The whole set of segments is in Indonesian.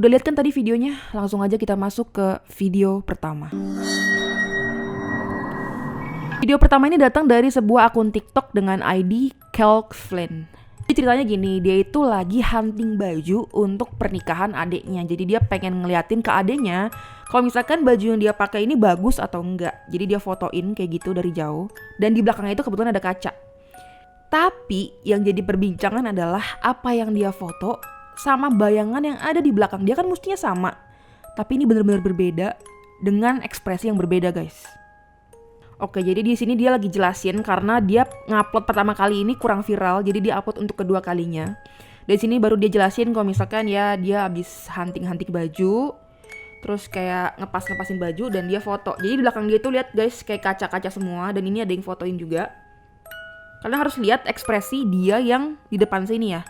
Udah lihat kan tadi videonya? Langsung aja kita masuk ke video pertama. Video pertama ini datang dari sebuah akun TikTok dengan ID Kelkflynn. Jadi ceritanya gini, dia itu lagi hunting baju untuk pernikahan adiknya. Jadi dia pengen ngeliatin ke adiknya kalau misalkan baju yang dia pakai ini bagus atau enggak. Jadi dia fotoin kayak gitu dari jauh. Dan di belakangnya itu kebetulan ada kaca. Tapi yang jadi perbincangan adalah apa yang dia foto sama bayangan yang ada di belakang dia kan mestinya sama. Tapi ini benar-benar berbeda dengan ekspresi yang berbeda, guys. Oke, jadi di sini dia lagi jelasin karena dia ngupload pertama kali ini kurang viral, jadi dia upload untuk kedua kalinya. Dari sini baru dia jelasin kalau misalkan ya dia habis hunting baju, terus kayak ngepasin baju dan dia foto. Jadi di belakang dia tuh lihat guys kayak kaca-kaca semua dan ini ada yang fotoin juga. Kalian harus lihat ekspresi dia yang di depan sini ya.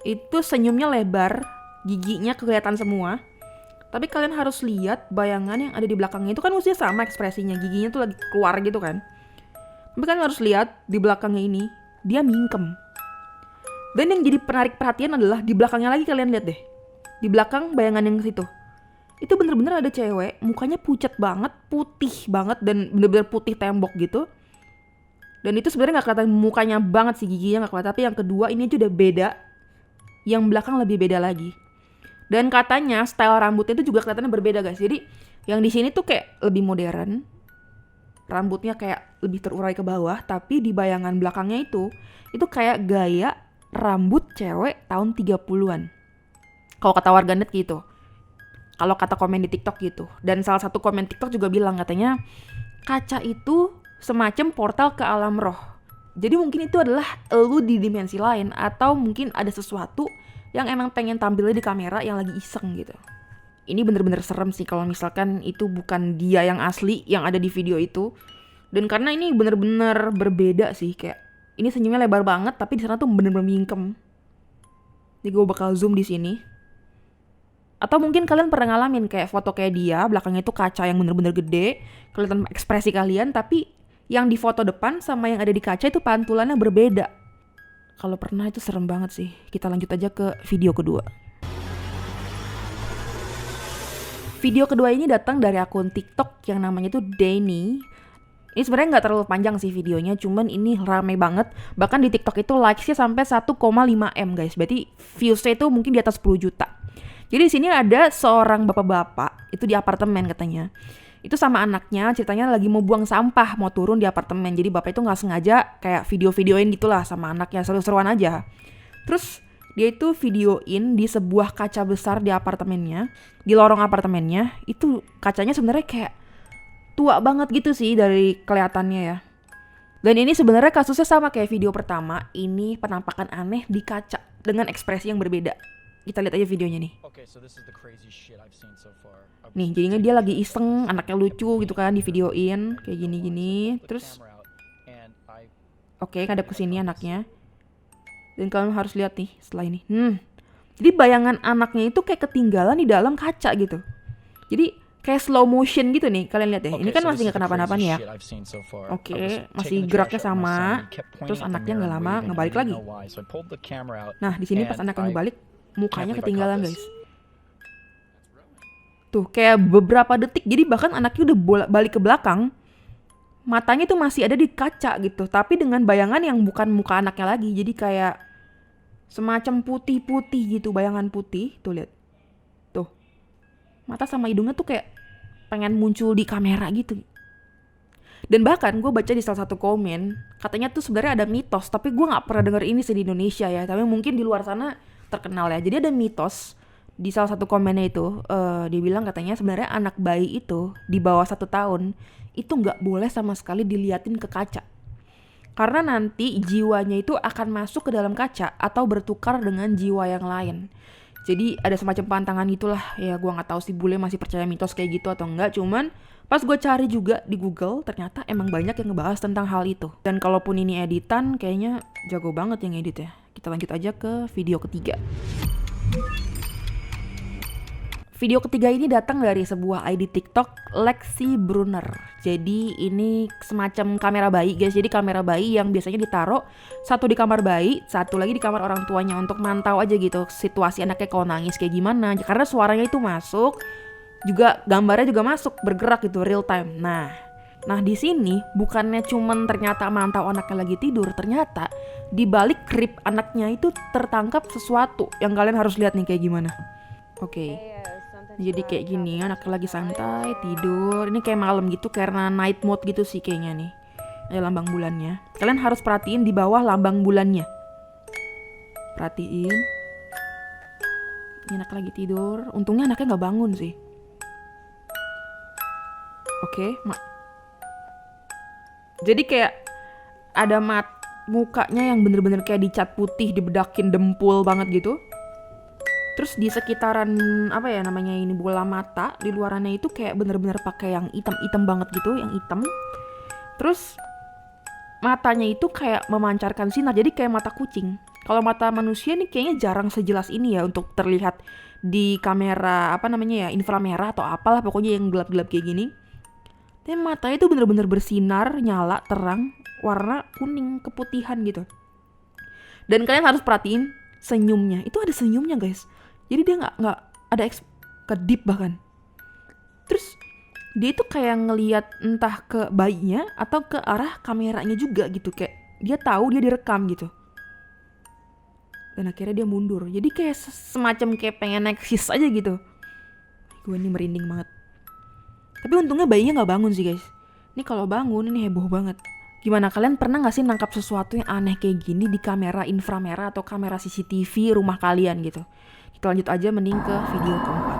Itu senyumnya lebar, giginya kelihatan semua. Tapi kalian harus lihat bayangan yang ada di belakangnya itu kan mestinya sama ekspresinya, giginya tuh lagi keluar gitu kan. Tapi kalian harus lihat di belakangnya ini, dia mingkem. Dan yang jadi penarik perhatian adalah di belakangnya lagi kalian lihat deh. Di belakang bayangan yang situ. Itu bener-bener ada cewek, mukanya pucat banget, putih banget dan bener-bener putih tembok gitu. Dan itu sebenarnya nggak kelihatan mukanya banget sih, giginya nggak kelihatan. Tapi yang kedua ini aja udah beda. Yang belakang lebih beda lagi. Dan katanya style rambutnya itu juga kelihatannya berbeda guys. Jadi yang di sini tuh kayak lebih modern. Rambutnya kayak lebih terurai ke bawah. Tapi di bayangan belakangnya itu kayak gaya rambut cewek tahun 30-an. Kalau kata warganet gitu. Kalau kata komen di TikTok gitu. Dan salah satu komen TikTok juga bilang katanya kaca itu semacam portal ke alam roh. Jadi mungkin itu adalah elu di dimensi lain atau mungkin ada sesuatu yang emang pengen tampilnya di kamera yang lagi iseng gitu. Ini bener-bener serem sih kalau misalkan itu bukan dia yang asli yang ada di video itu. Dan karena ini bener-bener berbeda sih kayak ini senyumnya lebar banget tapi di sana tuh bener-bener mingkem. Jadi gue bakal zoom di sini. Atau mungkin kalian pernah ngalamin kayak foto kayak dia, belakangnya itu kaca yang bener-bener gede, kelihatan ekspresi kalian tapi yang di foto depan sama yang ada di kaca itu pantulannya berbeda. Kalau pernah itu serem banget sih. Kita lanjut aja ke video kedua. Video kedua ini datang dari akun TikTok yang namanya tuh Danny. Ini sebenarnya nggak terlalu panjang sih videonya, cuman ini rame banget. Bahkan di TikTok itu likes-nya sampai 1,5 M guys. Berarti views-nya itu mungkin di atas 10 juta. Jadi di sini ada seorang bapak-bapak itu di apartemen katanya. Itu sama anaknya ceritanya lagi mau buang sampah, mau turun di apartemen. Jadi bapak itu nggak sengaja kayak video-videoin gitulah sama anaknya, seru-seruan aja. Terus dia itu videoin di sebuah kaca besar di apartemennya, di lorong apartemennya. Itu kacanya sebenarnya kayak tua banget gitu sih dari kelihatannya ya. Dan ini sebenarnya kasusnya sama kayak video pertama. Ini penampakan aneh di kaca dengan ekspresi yang berbeda. Kita lihat aja videonya nih. Nih, jadinya dia lagi iseng, anaknya lucu gitu kan, di videoin kayak gini-gini. Terus oke, ngadep ke sini anaknya. Dan kalian harus lihat nih setelah ini. Jadi bayangan anaknya itu kayak ketinggalan di dalam kaca gitu. Jadi kayak slow motion gitu nih, kalian lihat deh. Ini kan masih nggak kenapa-napa nih ya. Oke, masih geraknya sama. Terus anaknya nggak lama ngebalik lagi. Nah, di sini pas anaknya ngebalik, mukanya ketinggalan guys. Tuh kayak beberapa detik. Jadi bahkan anaknya udah balik ke belakang, matanya tuh masih ada di kaca gitu. Tapi dengan bayangan yang bukan muka anaknya lagi. Jadi kayak semacam putih-putih gitu, bayangan putih. Tuh lihat. Tuh. Mata sama hidungnya tuh kayak pengen muncul di kamera gitu. Dan bahkan gue baca di salah satu komen, katanya tuh sebenarnya ada mitos. Tapi gue gak pernah denger ini sih di Indonesia ya. Tapi mungkin di luar sana terkenal ya. Jadi ada mitos di salah satu komennya itu, dia bilang katanya sebenarnya anak bayi itu di bawah 1 tahun itu nggak boleh sama sekali diliatin ke kaca. Karena nanti jiwanya itu akan masuk ke dalam kaca atau bertukar dengan jiwa yang lain. Jadi ada semacam pantangan gitulah. Ya gue nggak tahu sih bule masih percaya mitos kayak gitu atau enggak. Cuman pas gue cari juga di Google ternyata emang banyak yang ngebahas tentang hal itu. Dan kalaupun ini editan kayaknya jago banget yang edit ya. Kita lanjut aja ke video ketiga. Video ketiga ini datang dari sebuah ID TikTok Lexi Brunner. Jadi ini semacam kamera bayi guys. Jadi kamera bayi yang biasanya ditaruh satu di kamar bayi, satu lagi di kamar orang tuanya untuk mantau aja gitu situasi anaknya kalau nangis kayak gimana. Karena suaranya itu masuk, juga gambarnya juga masuk, bergerak gitu real time. Nah di sini bukannya cuman ternyata mantau anaknya lagi tidur, ternyata di balik krip anaknya itu tertangkap sesuatu yang kalian harus lihat nih kayak gimana. Oke. Jadi kayak gini, anaknya lagi santai, tidur. Ini kayak malam gitu karena night mode gitu sih kayaknya nih. Ada lambang bulannya. Kalian harus perhatiin di bawah lambang bulannya. Perhatiin. Ini anak lagi tidur. Untungnya anaknya gak bangun sih. Oke. Jadi kayak ada mukanya yang bener-bener kayak dicat putih, dibedakin dempul banget gitu. Terus di sekitaran apa ya namanya ini bola mata di luarannya itu kayak bener-bener pakai yang hitam-hitam banget gitu, yang hitam. Terus matanya itu kayak memancarkan sinar, jadi kayak mata kucing. Kalau mata manusia nih kayaknya jarang sejelas ini ya untuk terlihat di kamera apa namanya ya, inframerah atau apalah pokoknya yang gelap-gelap kayak gini. Tapi matanya itu bener-bener bersinar, nyala, terang, warna kuning keputihan gitu. Dan kalian harus perhatiin senyumnya, itu ada senyumnya guys. Jadi dia nggak ada kedip bahkan. Terus dia itu kayak ngelihat entah ke bayinya atau ke arah kameranya juga gitu, kayak dia tahu dia direkam gitu. Dan akhirnya dia mundur. Jadi kayak semacam kayak pengen eksis aja gitu. Gue ini merinding banget. Tapi untungnya bayinya nggak bangun sih guys. Ini kalau bangun ini heboh banget. Gimana, kalian pernah gak sih nangkap sesuatu yang aneh kayak gini di kamera inframerah atau kamera CCTV rumah kalian gitu? Kita lanjut aja mending ke video keempat.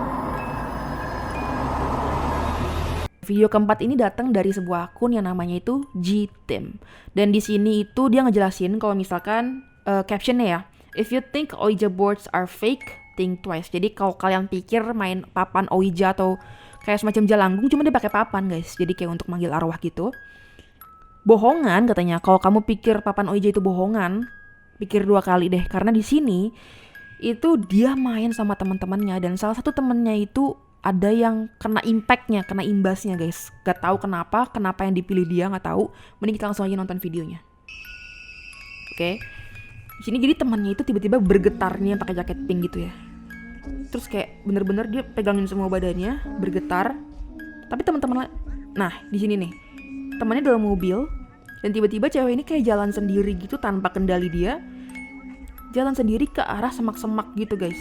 Video keempat ini datang dari sebuah akun yang namanya itu G-Team. Dan di sini itu dia ngejelasin kalau misalkan captionnya ya, if you think Ouija boards are fake, think twice. Jadi kalau kalian pikir main papan Ouija atau kayak semacam jalangkung, cuma dia pakai papan guys. Jadi kayak untuk manggil arwah gitu. Bohongan katanya. Kalau kamu pikir papan Ouija itu bohongan, pikir 2 kali deh. Karena di sini itu dia main sama teman-temannya dan salah satu temennya itu ada yang kena impactnya, kena imbasnya guys. Gak tahu kenapa yang dipilih dia nggak tahu. Mending kita langsung aja nonton videonya. Oke. Di sini jadi temannya itu tiba-tiba bergetar nih pakai jaket pink gitu ya. Terus kayak bener-bener dia pegangin semua badannya, bergetar. Tapi teman-teman, nah di sini nih temannya dalam mobil dan tiba-tiba cewek ini kayak jalan sendiri gitu tanpa kendali dia. Jalan sendiri ke arah semak-semak gitu guys.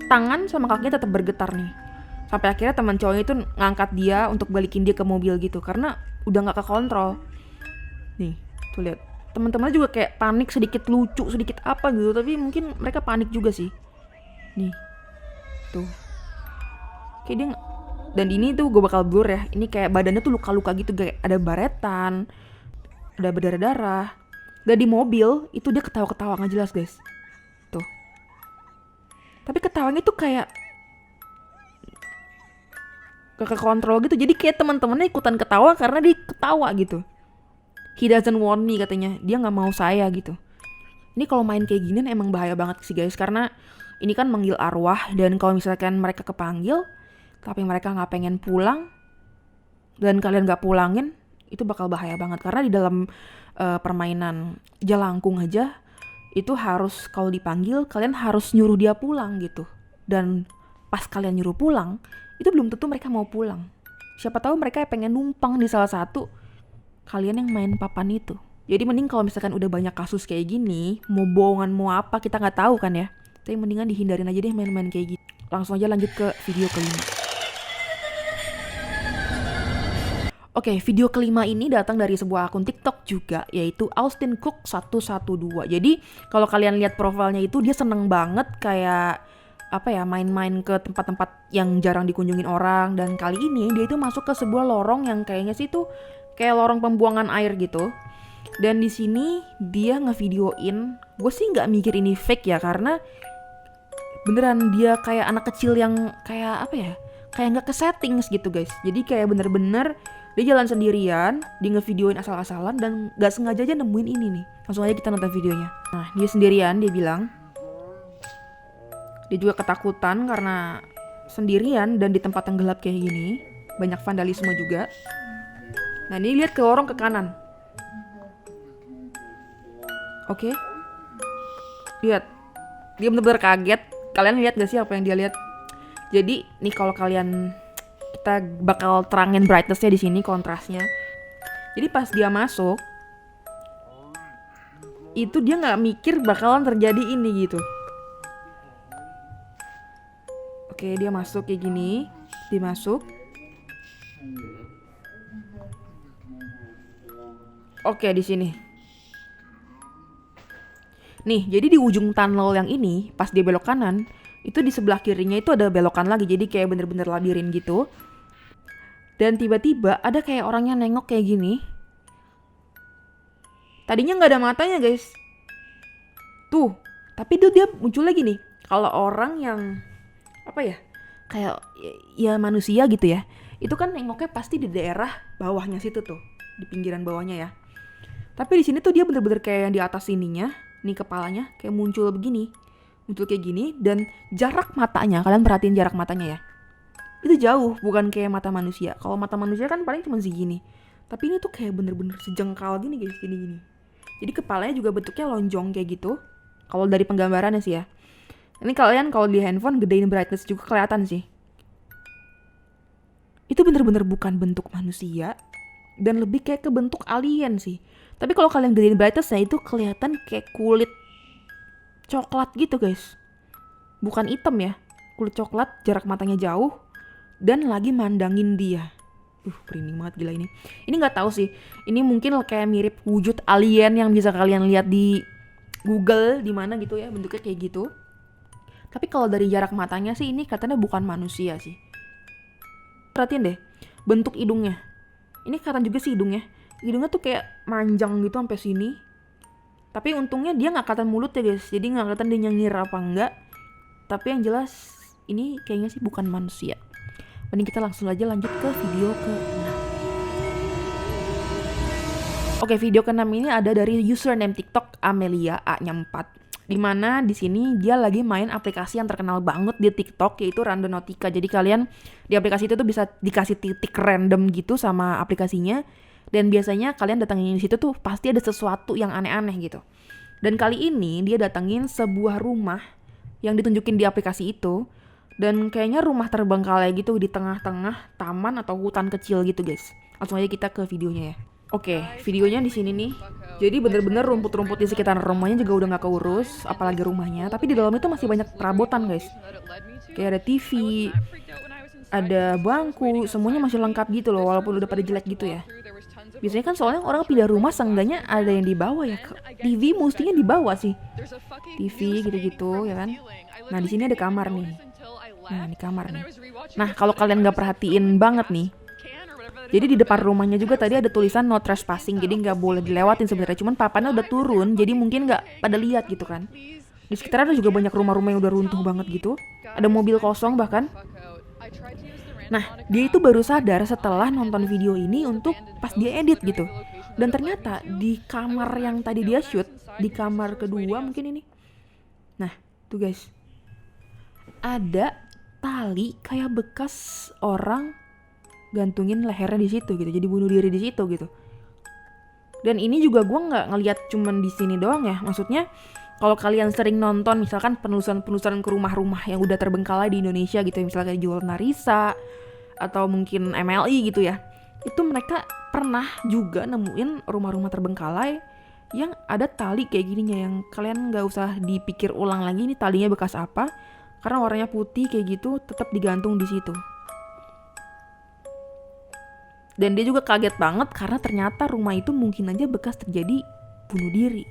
Tangan sama kakinya tetap bergetar nih. Sampai akhirnya teman cowoknya itu ngangkat dia untuk balikin dia ke mobil gitu. Karena udah gak kekontrol. Nih, tuh lihat. Teman-temannya juga kayak panik, sedikit lucu, sedikit apa gitu. Tapi mungkin mereka panik juga sih. Nih, tuh. Kayak dia dan ini tuh gue bakal blur ya. Ini kayak badannya tuh luka-luka gitu. Kayak ada baretan, ada berdarah-darah. Dan di mobil itu dia ketawa-ketawa nggak jelas guys. Tuh. Tapi ketawanya tuh kayak gak kekontrol gitu. Jadi kayak teman-temannya ikutan ketawa karena dia ketawa gitu. He doesn't want me katanya. Dia nggak mau saya gitu. Ini kalau main kayak gini emang bahaya banget sih guys. Karena ini kan manggil arwah. Dan kalau misalkan mereka kepanggil tapi mereka nggak pengen pulang dan kalian nggak pulangin, itu bakal bahaya banget. Karena di dalam permainan jalangkung aja itu harus kalau dipanggil kalian harus nyuruh dia pulang gitu. Dan pas kalian nyuruh pulang itu belum tentu mereka mau pulang. Siapa tahu mereka pengen numpang di salah satu kalian yang main papan itu. Jadi mending kalau misalkan udah banyak kasus kayak gini, mau bohongan mau apa kita nggak tahu kan ya. Tapi mendingan dihindarin aja deh main-main kayak gitu. Langsung aja lanjut ke video kelima. Oke, video kelima ini datang dari sebuah akun TikTok juga, yaitu Austin Cook 112. Jadi kalau kalian lihat profilnya itu dia seneng banget kayak apa ya, main-main ke tempat-tempat yang jarang dikunjungin orang. Dan kali ini dia itu masuk ke sebuah lorong yang kayaknya sih tuh kayak lorong pembuangan air gitu. Dan di sini dia ngevideoin, gue sih nggak mikir ini fake ya, karena beneran dia kayak anak kecil yang kayak apa ya, kayak nggak ke settings gitu guys. Jadi kayak bener-bener dia jalan sendirian, dia ngevideoin asal-asalan dan gak sengaja aja nemuin ini nih. Langsung aja kita nonton videonya. Nah, dia sendirian, dia bilang. Dia juga ketakutan karena sendirian dan di tempat yang gelap kayak gini. Banyak vandalisme juga. Nah ini lihat ke lorong ke kanan. Oke. Lihat. Dia bener-bener kaget. Kalian lihat gak sih apa yang dia lihat? Jadi nih kalau kalian, kita bakal terangin brightness-nya di sini, kontrasnya. Jadi pas dia masuk, itu dia nggak mikir bakalan terjadi ini gitu. Oke, dia masuk kayak gini, dia masuk. Oke, di sini. Nih, jadi di ujung tunnel yang ini, pas dia belok kanan, itu di sebelah kirinya itu ada belokan lagi, jadi kayak bener-bener labirin gitu. Dan tiba-tiba ada kayak orang yang nengok kayak gini. Tadinya nggak ada matanya guys. Tuh, tapi tuh dia muncul lagi nih. Kalau orang yang apa ya, kayak ya manusia gitu ya, itu kan nengoknya pasti di daerah bawahnya situ tuh, di pinggiran bawahnya ya. Tapi di sini tuh dia bener-bener kayak yang di atas sininya, nih kepalanya kayak muncul begini, muncul kayak gini, dan jarak matanya, kalian perhatiin jarak matanya ya, itu jauh, bukan kayak mata manusia. Kalau mata manusia kan paling cuma segini, tapi ini tuh kayak bener-bener sejengkal gini guys, gini-gini. Jadi kepalanya juga bentuknya lonjong kayak gitu. Kalau dari penggambarannya sih ya. Ini kalian kalau di handphone gedein brightness juga kelihatan sih. Itu bener-bener bukan bentuk manusia, dan lebih kayak ke bentuk alien sih. Tapi kalau kalian gedein brightnessnya itu kelihatan kayak kulit coklat gitu guys. Bukan hitam ya, kulit coklat, jarak matanya jauh, dan lagi mandangin dia. Merinding banget gila ini. Ini nggak tahu sih. Ini mungkin kayak mirip wujud alien yang bisa kalian lihat di Google di mana gitu ya, bentuknya kayak gitu. Tapi kalau dari jarak matanya sih ini katanya bukan manusia sih. Perhatiin deh bentuk hidungnya. Ini kelihatan juga sih hidungnya. Hidungnya tuh kayak manjang gitu sampai sini. Tapi untungnya dia nggak kelihatan mulut ya guys. Jadi nggak kelihatan dia nyengir apa enggak. Tapi yang jelas ini kayaknya sih bukan manusia. Mending kita langsung aja lanjut ke video ke-6. Oke, video ke-6 ini ada dari username TikTok Amelia A-nya 4. Dimana di sini dia lagi main aplikasi yang terkenal banget di TikTok, yaitu Randonautica. Jadi kalian di aplikasi itu tuh bisa dikasih titik random gitu sama aplikasinya. Dan biasanya kalian datangin di situ tuh pasti ada sesuatu yang aneh-aneh gitu. Dan kali ini dia datangin sebuah rumah yang ditunjukin di aplikasi itu. Dan kayaknya rumah terbengkalai gitu di tengah-tengah taman atau hutan kecil gitu guys. Langsung aja kita ke videonya ya. Oke, videonya di sini nih. Jadi bener-bener rumput-rumput di sekitar rumahnya juga udah nggak keurus, apalagi rumahnya. Tapi di dalam itu masih banyak perabotan guys. Kayak ada TV, ada bangku, semuanya masih lengkap gitu loh, walaupun udah pada jelek gitu ya. Biasanya kan soalnya orang pindah rumah seenggaknya ada yang dibawa ya. TV mestinya dibawa sih. TV gitu-gitu ya kan. Nah di sini ada kamar nih. Nah ini kamar nih. Nah kalau kalian nggak perhatiin banget nih, jadi di depan rumahnya juga tadi ada tulisan no trespassing, jadi nggak boleh dilewatin sebenarnya. Cuman papannya udah turun, jadi mungkin nggak pada lihat gitu kan. Di sekitar ada juga banyak rumah-rumah yang udah runtuh banget gitu. Ada mobil kosong bahkan. Nah dia itu baru sadar setelah nonton video ini untuk pas dia edit gitu. Dan ternyata di kamar yang tadi dia shoot, di kamar kedua mungkin ini. Nah tuh guys, ada tali kayak bekas orang gantungin lehernya di situ gitu, jadi bunuh diri di situ gitu. Dan ini juga gue nggak ngelihat cuman di sini doang ya, maksudnya kalau kalian sering nonton misalkan penelusuran ke rumah-rumah yang udah terbengkalai di Indonesia gitu, misalnya kayak Jual Narisa atau mungkin MLI gitu ya, itu mereka pernah juga nemuin rumah-rumah terbengkalai yang ada tali kayak gininya, yang kalian nggak usah dipikir ulang lagi ini talinya bekas apa, karena warnanya putih kayak gitu, tetap digantung di situ. Dan dia juga kaget banget karena ternyata rumah itu mungkin aja bekas terjadi bunuh diri.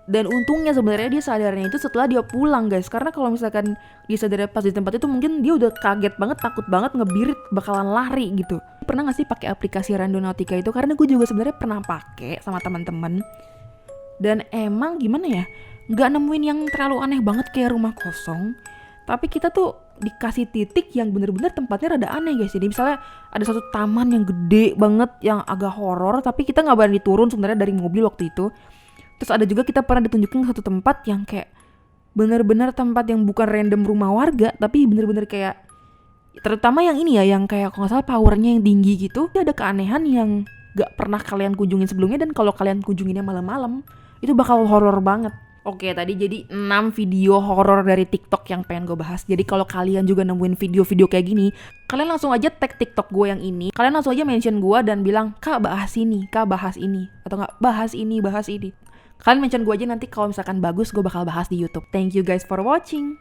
Dan untungnya sebenarnya dia sadarnya itu setelah dia pulang guys, karena kalau misalkan dia sadar pas di tempat itu mungkin dia udah kaget banget, takut banget, ngebirit, bakalan lari gitu. Pernah gak sih pakai aplikasi Randonautica itu? Karena gue juga sebenarnya pernah pakai sama teman-teman. Dan emang gimana ya, nggak nemuin yang terlalu aneh banget kayak rumah kosong. Tapi kita tuh dikasih titik yang bener-bener tempatnya rada aneh guys. Jadi misalnya ada satu taman yang gede banget yang agak horor, tapi kita nggak berani turun sebenarnya dari mobil waktu itu. Terus ada juga kita pernah ditunjukin satu tempat yang kayak bener-bener tempat yang bukan random rumah warga, tapi bener-bener kayak Terutama yang ini ya, yang kayak kalau nggak salah powernya yang tinggi gitu. Ada keanehan yang gak pernah kalian kunjungin sebelumnya, dan kalau kalian kunjunginnya malam-malam itu bakal horor banget. Oke, tadi jadi 6 video horor dari TikTok yang pengen gue bahas. Jadi kalau kalian juga nemuin video-video kayak gini, kalian langsung aja tag TikTok gue yang ini. Kalian langsung aja mention gue dan bilang, "Kak, bahas ini, Kak, bahas ini." Atau enggak, "Bahas ini, bahas ini." Kalian mention gue aja, nanti kalau misalkan bagus gue bakal bahas di YouTube. Thank you guys for watching.